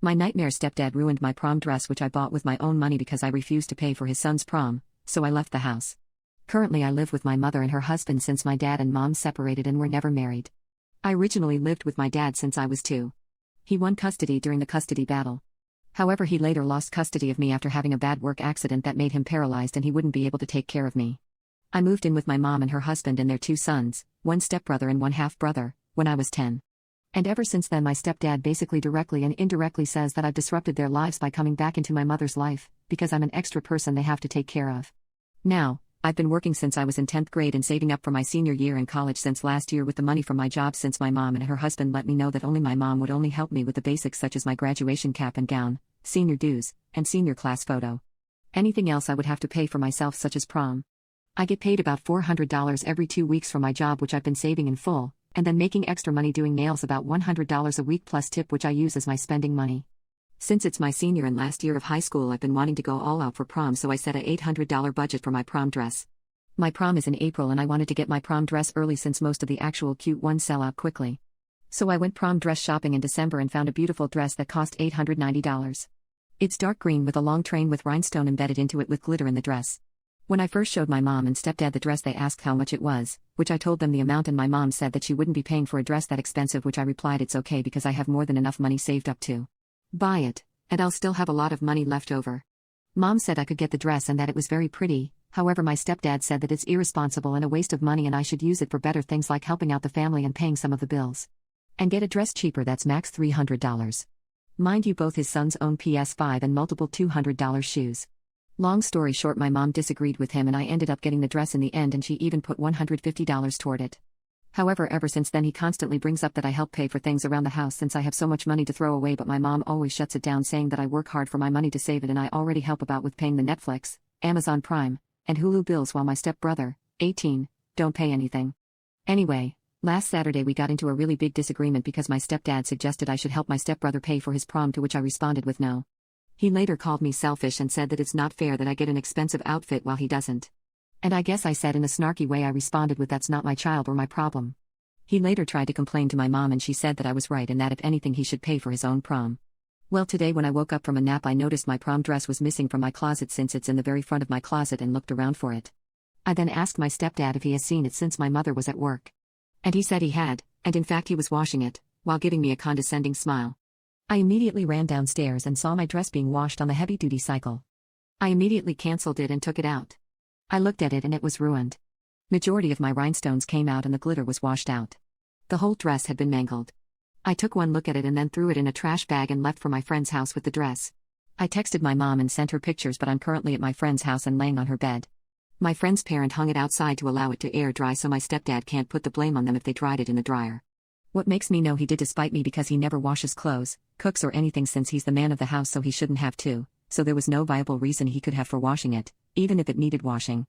My nightmare stepdad ruined my prom dress, which I bought with my own money because I refused to pay for his son's prom, so I left the house. Currently I live with my mother and her husband since my dad and mom separated and were never married. I originally lived with my dad since I was 2. He won custody during the custody battle. However, he later lost custody of me after having a bad work accident that made him paralyzed and he wouldn't be able to take care of me. I moved in with my mom and her husband and their 2 sons, 1 stepbrother and 1 half-brother, when I was 10. And ever since then my stepdad basically directly and indirectly says that I've disrupted their lives by coming back into my mother's life, because I'm an extra person they have to take care of. Now, I've been working since I was in 10th grade and saving up for my senior year in college since last year with the money from my job, since my mom and her husband let me know that only my mom would only help me with the basics such as my graduation cap and gown, senior dues, and senior class photo. Anything else I would have to pay for myself, such as prom. I get paid about $400 every 2 weeks from my job, which I've been saving in full, and then making extra money doing nails, about $100 a week plus tip, which I use as my spending money. Since it's my senior and last year of high school, I've been wanting to go all out for prom, so I set a $800 budget for my prom dress. My prom is in April and I wanted to get my prom dress early since most of the actual cute ones sell out quickly. So I went prom dress shopping in December and found a beautiful dress that cost $890. It's dark green with a long train with rhinestone embedded into it with glitter in the dress. When I first showed my mom and stepdad the dress, they asked how much it was, which I told them the amount, and my mom said that she wouldn't be paying for a dress that expensive, which I replied it's okay because I have more than enough money saved up to buy it, and I'll still have a lot of money left over. Mom said I could get the dress and that it was very pretty. However, my stepdad said that it's irresponsible and a waste of money and I should use it for better things like helping out the family and paying some of the bills. And get a dress cheaper that's max $300. Mind you, both his sons own PS5 and multiple $200 shoes. Long story short, my mom disagreed with him and I ended up getting the dress in the end, and she even put $150 toward it. However, ever since then he constantly brings up that I help pay for things around the house since I have so much money to throw away, but my mom always shuts it down, saying that I work hard for my money to save it and I already help about with paying the Netflix, Amazon Prime, and Hulu bills, while my stepbrother, 18, don't pay anything. Anyway, last Saturday we got into a really big disagreement because my stepdad suggested I should help my stepbrother pay for his prom, to which I responded with no. He later called me selfish and said that it's not fair that I get an expensive outfit while he doesn't. And I guess I said in a snarky way, I responded with, that's not my child or my problem. He later tried to complain to my mom and she said that I was right and that if anything he should pay for his own prom. Well, today when I woke up from a nap I noticed my prom dress was missing from my closet since it's in the very front of my closet, and looked around for it. I then asked my stepdad if he has seen it since my mother was at work. And he said he had, and in fact he was washing it, while giving me a condescending smile. I immediately ran downstairs and saw my dress being washed on the heavy-duty cycle. I immediately canceled it and took it out. I looked at it and it was ruined. Majority of my rhinestones came out and the glitter was washed out. The whole dress had been mangled. I took one look at it and then threw it in a trash bag and left for my friend's house with the dress. I texted my mom and sent her pictures, but I'm currently at my friend's house and laying on her bed. My friend's parent hung it outside to allow it to air dry, so my stepdad can't put the blame on them if they dried it in the dryer. What makes me know he did to spite me, because he never washes clothes, cooks or anything since he's the man of the house, so he shouldn't have to, so there was no viable reason he could have for washing it, even if it needed washing.